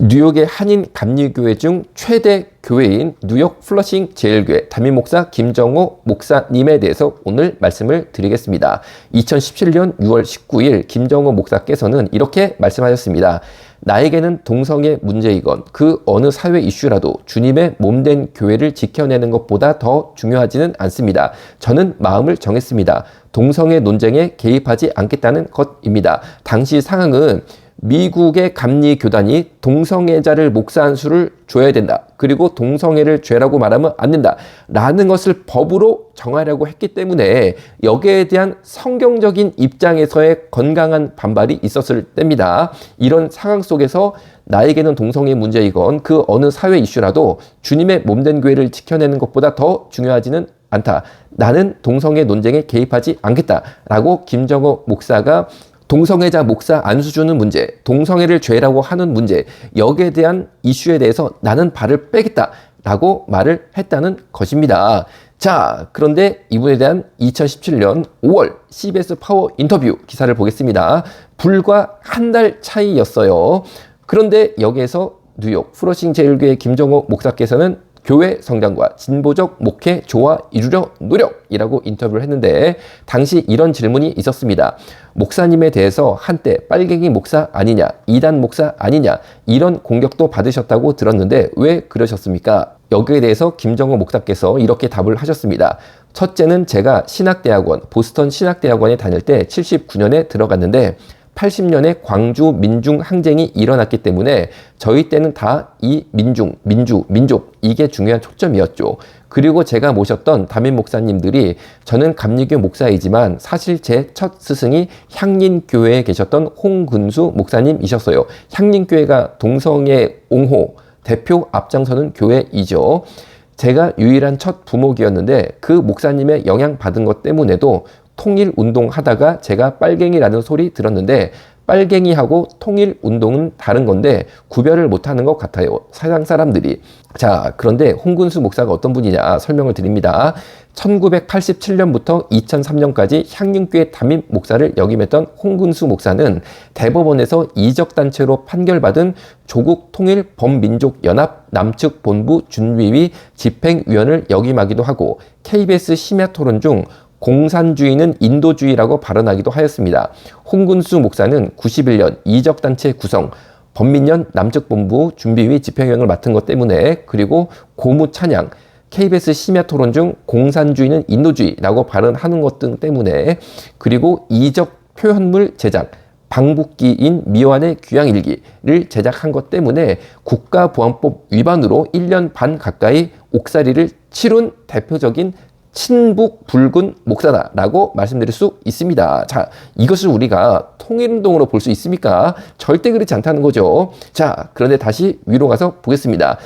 뉴욕의 한인 감리교회 중 최대 교회인 뉴욕 플러싱 제일교회 담임 목사 김정호 목사님에 대해서 오늘 말씀을 드리겠습니다. 2017년 6월 19일 김정호 목사께서는 이렇게 말씀하셨습니다. 나에게는 동성애 문제이건 그 어느 사회 이슈라도 주님의 몸된 교회를 지켜내는 것보다 더 중요하지는 않습니다. 저는 마음을 정했습니다. 동성애 논쟁에 개입하지 않겠다는 것입니다. 당시 상황은 미국의 감리교단이 동성애자를 목사한 수를 줘야 된다. 그리고 동성애를 죄라고 말하면 안 된다. 라는 것을 법으로 정하려고 했기 때문에 여기에 대한 성경적인 입장에서의 건강한 반발이 있었을 때입니다. 이런 상황 속에서 나에게는 동성애 문제이건 그 어느 사회 이슈라도 주님의 몸된 교회를 지켜내는 것보다 더 중요하지는 않다. 나는 동성애 논쟁에 개입하지 않겠다. 라고 김정호 목사가 동성애자 목사 안수 주는 문제, 동성애를 죄라고 하는 문제, 여기에 대한 이슈에 대해서 나는 발을 빼겠다라고 말을 했다는 것입니다. 자, 그런데 이분에 대한 2017년 5월 CBS 파워 인터뷰 기사를 보겠습니다. 불과 한 달 차이였어요. 그런데 여기에서 뉴욕 플러싱 제일교회 김정호 목사께서는 교회 성장과 진보적 목회 조화 이루려 노력이라고 인터뷰를 했는데 당시 이런 질문이 있었습니다. 목사님에 대해서 한때 빨갱이 목사 아니냐, 이단 목사 아니냐 이런 공격도 받으셨다고 들었는데 왜 그러셨습니까? 여기에 대해서 김정호 목사께서 이렇게 답을 하셨습니다. 첫째는 제가 신학대학원, 보스턴 신학대학원에 다닐 때 79년에 들어갔는데 80년에 광주 민중 항쟁이 일어났기 때문에 저희 때는 다 이 민족 이게 중요한 초점이었죠. 그리고 제가 모셨던 담임 목사님들이 저는 감리교 목사이지만 사실 제 첫 스승이 향린교회에 계셨던 홍근수 목사님이셨어요. 향린교회가 동성애 옹호 대표 앞장서는 교회이죠. 제가 유일한 첫 부목이었는데 그 목사님의 영향 받은 것 때문에도 통일운동 하다가 제가 빨갱이라는 소리 들었는데 빨갱이하고 통일운동은 다른 건데 구별을 못하는 것 같아요. 서양 사람들이. 자, 그런데 홍근수 목사가 어떤 분이냐 설명을 드립니다. 1987년부터 2003년까지 향림교회 담임 목사를 역임했던 홍근수 목사는 대법원에서 이적단체로 판결받은 조국 통일 범민족 연합 남측 본부 준비위 집행위원을 역임하기도 하고 KBS 심야 토론 중 공산주의는 인도주의라고 발언하기도 하였습니다. 홍근수 목사는 91년 이적단체 구성, 범민련 남측본부 준비위 집행위원을 맡은 것 때문에 그리고 고무 찬양, KBS 심야 토론 중 공산주의는 인도주의라고 발언하는 것 등 때문에 그리고 이적 표현물 제작, 방북기인 미완의 귀향일기를 제작한 것 때문에 국가보안법 위반으로 1년 반 가까이 옥살이를 치룬 대표적인 친북 붉은 목사다라고 말씀드릴 수 있습니다. 자, 이것을 우리가 통일운동으로 볼 수 있습니까? 절대 그렇지 않다는 거죠. 자, 그런데 다시 위로 가서 보겠습니다.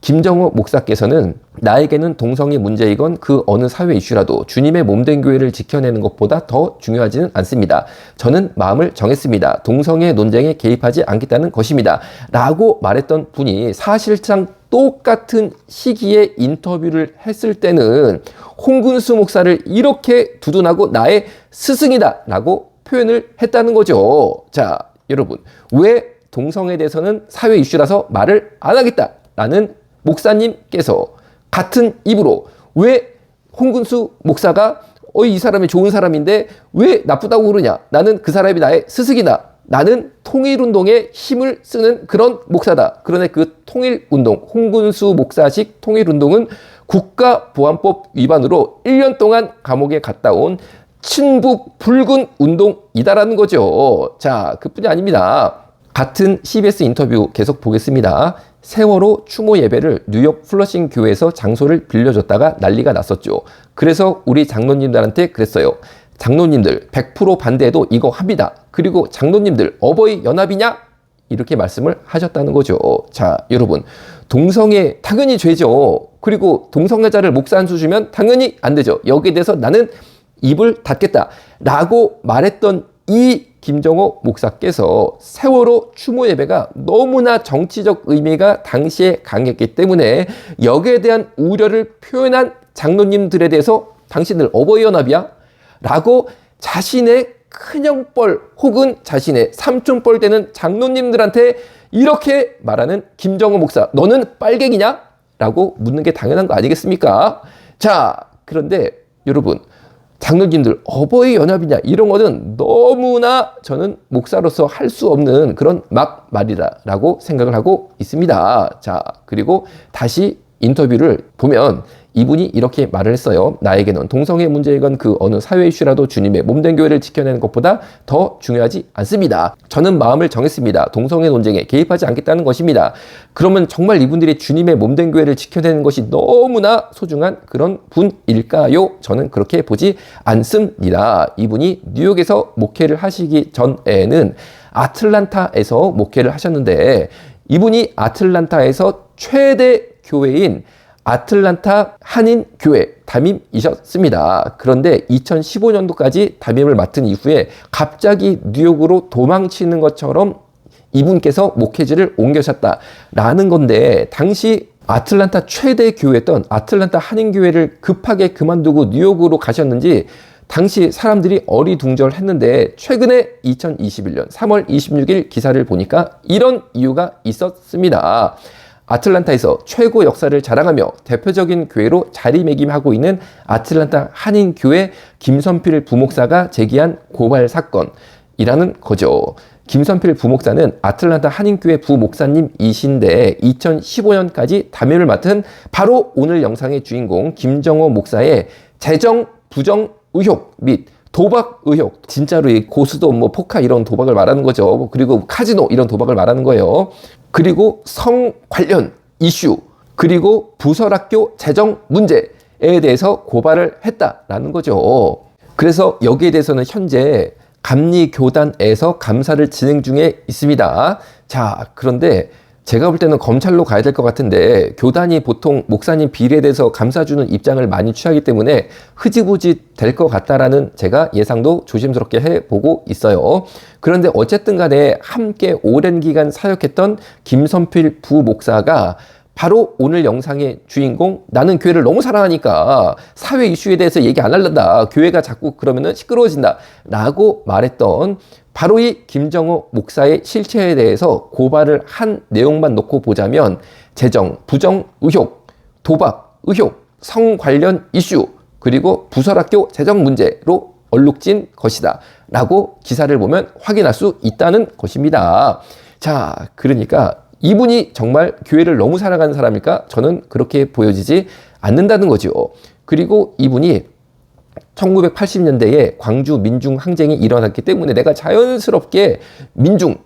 김정호 목사께서는 나에게는 동성애 문제이건 그 어느 사회 이슈라도 주님의 몸된 교회를 지켜내는 것보다 더 중요하지는 않습니다. 저는 마음을 정했습니다. 동성애 논쟁에 개입하지 않겠다는 것입니다. 라고 말했던 분이 사실상 똑같은 시기에 인터뷰를 했을 때는 홍근수 목사를 이렇게 두둔하고 나의 스승이다 라고 표현을 했다는 거죠. 자, 여러분, 왜 동성애에 대해서는 사회 이슈라서 말을 안 하겠다 라는 목사님께서 같은 입으로 왜 홍근수 목사가 이 사람이 좋은 사람인데 왜 나쁘다고 그러냐, 나는 그 사람이 나의 스승이다, 나는 통일운동에 힘을 쓰는 그런 목사다. 그런데 그 통일운동, 홍근수 목사식 통일운동은 국가보안법 위반으로 1년 동안 감옥에 갔다 온 친북 붉은 운동이다라는 거죠. 자, 그뿐이 아닙니다. 같은 CBS 인터뷰 계속 보겠습니다. 세월호 추모 예배를 뉴욕 플러싱 교회에서 장소를 빌려줬다가 난리가 났었죠. 그래서 우리 장로님들한테 그랬어요. 장로님들 100% 반대해도 이거 합니다. 그리고 장로님들 어버이 연합이냐? 이렇게 말씀을 하셨다는 거죠. 자, 여러분, 동성애 당연히 죄죠. 그리고 동성애자를 목사 안수 주면 당연히 안 되죠. 여기에 대해서 나는 입을 닫겠다 라고 말했던 이 김정호 목사께서 세월호 추모 예배가 너무나 정치적 의미가 당시에 강했기 때문에 여기에 대한 우려를 표현한 장로님들에 대해서 당신들 어버이 연합이야? 라고 자신의 큰형뻘 혹은 자신의 삼촌뻘 되는 장로님들한테 이렇게 말하는 김정호 목사, 너는 빨갱이냐? 라고 묻는 게 당연한 거 아니겠습니까? 자, 그런데 여러분, 장로님들 어버이 연합이냐 이런 거는 너무나 저는 목사로서 할 수 없는 그런 막말이라고 생각을 하고 있습니다. 자, 그리고 다시 인터뷰를 보면 이분이 이렇게 말을 했어요. 나에게는 동성애 문제이건 그 어느 사회 이슈라도 주님의 몸된 교회를 지켜내는 것보다 더 중요하지 않습니다. 저는 마음을 정했습니다. 동성애 논쟁에 개입하지 않겠다는 것입니다. 그러면 정말 이분들이 주님의 몸된 교회를 지켜내는 것이 너무나 소중한 그런 분일까요? 저는 그렇게 보지 않습니다. 이분이 뉴욕에서 목회를 하시기 전에는 아틀란타에서 목회를 하셨는데 이분이 아틀란타에서 최대 교회인 아틀란타 한인교회 담임이셨습니다. 그런데 2015년도까지 담임을 맡은 이후에 갑자기 뉴욕으로 도망치는 것처럼 이분께서 목회지를 옮겨셨다라는 건데 당시 아틀란타 최대 교회였던 아틀란타 한인교회를 급하게 그만두고 뉴욕으로 가셨는지 당시 사람들이 어리둥절했는데 최근에 2021년 3월 26일 기사를 보니까 이런 이유가 있었습니다. 아틀란타에서 최고 역사를 자랑하며 대표적인 교회로 자리매김하고 있는 아틀란타 한인교회 김선필 부목사가 제기한 고발 사건이라는 거죠. 김선필 부목사는 아틀란타 한인교회 부목사님이신데 2015년까지 담임을 맡은 바로 오늘 영상의 주인공 김정호 목사의 재정 부정 의혹 및 도박 의혹, 진짜로 이 고수도 뭐 포카 이런 도박을 말하는 거죠. 그리고 카지노 이런 도박을 말하는 거예요. 그리고 성 관련 이슈, 그리고 부설학교 재정 문제에 대해서 고발을 했다라는 거죠. 그래서 여기에 대해서는 현재 감리교단에서 감사를 진행 중에 있습니다. 자, 그런데 제가 볼 때는 검찰로 가야 될 것 같은데 교단이 보통 목사님 비리에 대해서 감싸주는 입장을 많이 취하기 때문에 흐지부지 될 것 같다라는 제가 예상도 조심스럽게 해보고 있어요. 그런데 어쨌든 간에 함께 오랜 기간 사역했던 김선필 부목사가 바로 오늘 영상의 주인공 나는 교회를 너무 사랑하니까 사회 이슈에 대해서 얘기 안 할란다. 교회가 자꾸 그러면은 시끄러워진다. 라고 말했던 바로 이 김정호 목사의 실체에 대해서 고발을 한 내용만 놓고 보자면 재정, 부정 의혹, 도박 의혹, 성 관련 이슈, 그리고 부설학교 재정 문제로 얼룩진 것이다. 라고 기사를 보면 확인할 수 있다는 것입니다. 자, 그러니까 이분이 정말 교회를 너무 사랑하는 사람일까? 저는 그렇게 보여지지 않는다는 거죠. 그리고 이분이 1980년대에 광주 민중 항쟁이 일어났기 때문에 내가 자연스럽게 민족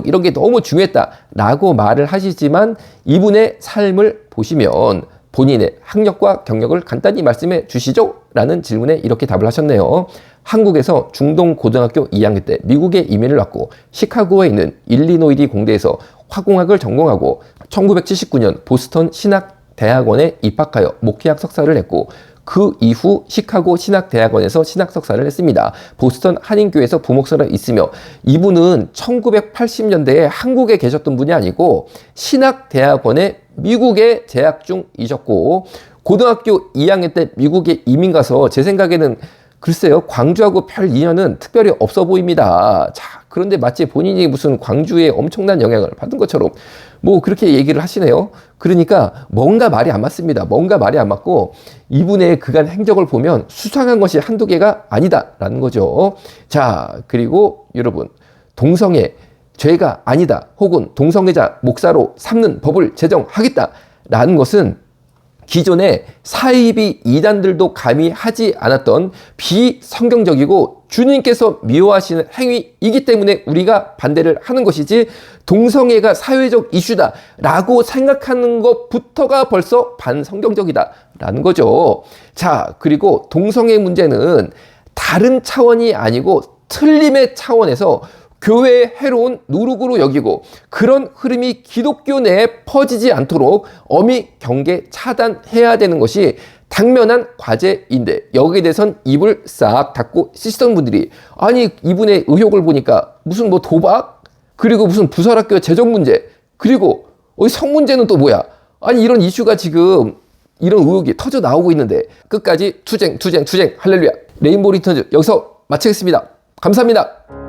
이런 게 너무 중요했다라고 말을 하시지만 이분의 삶을 보시면 본인의 학력과 경력을 간단히 말씀해 주시죠? 라는 질문에 이렇게 답을 하셨네요. 한국에서 중동고등학교 2학년 때 미국에 이민을 왔고 시카고에 있는 일리노이디 공대에서 화공학을 전공하고 1979년 보스턴 신학대학원에 입학하여 목회학 석사를 했고 그 이후 시카고 신학대학원에서 신학 석사를 했습니다. 보스턴 한인교회에서 부목사를 있으며 이분은 1980년대에 한국에 계셨던 분이 아니고 신학대학원에 미국에 재학 중이셨고 고등학교 2학년 때 미국에 이민 가서 제 생각에는 글쎄요, 광주하고 별 인연은 특별히 없어 보입니다. 자, 그런데 마치 본인이 무슨 광주에 엄청난 영향을 받은 것처럼 뭐 그렇게 얘기를 하시네요. 그러니까 뭔가 말이 안 맞습니다. 뭔가 말이 안 맞고 이분의 그간 행적을 보면 수상한 것이 한두 개가 아니다라는 거죠. 자, 그리고 여러분, 동성애 죄가 아니다 혹은 동성애자 목사로 삼는 법을 제정하겠다라는 것은 기존의 사이비 이단들도 감히 하지 않았던 비성경적이고 주님께서 미워하시는 행위이기 때문에 우리가 반대를 하는 것이지 동성애가 사회적 이슈다라고 생각하는 것부터가 벌써 반성경적이다라는 거죠. 자, 그리고 동성애 문제는 다른 차원이 아니고 틀림의 차원에서 교회의 해로운 누룩으로 여기고 그런 흐름이 기독교 내에 퍼지지 않도록 엄히 경계 차단해야 되는 것이 당면한 과제인데 여기에 대해선 입을 싹 닫고 씻던 분들이 아니 이분의 의혹을 보니까 무슨 뭐 도박 그리고 무슨 부설학교 재정 문제 그리고 성 문제는 또 뭐야 아니 이런 이슈가 지금 이런 의혹이 터져 나오고 있는데 끝까지 투쟁 할렐루야 레인보우 리턴즈 여기서 마치겠습니다. 감사합니다.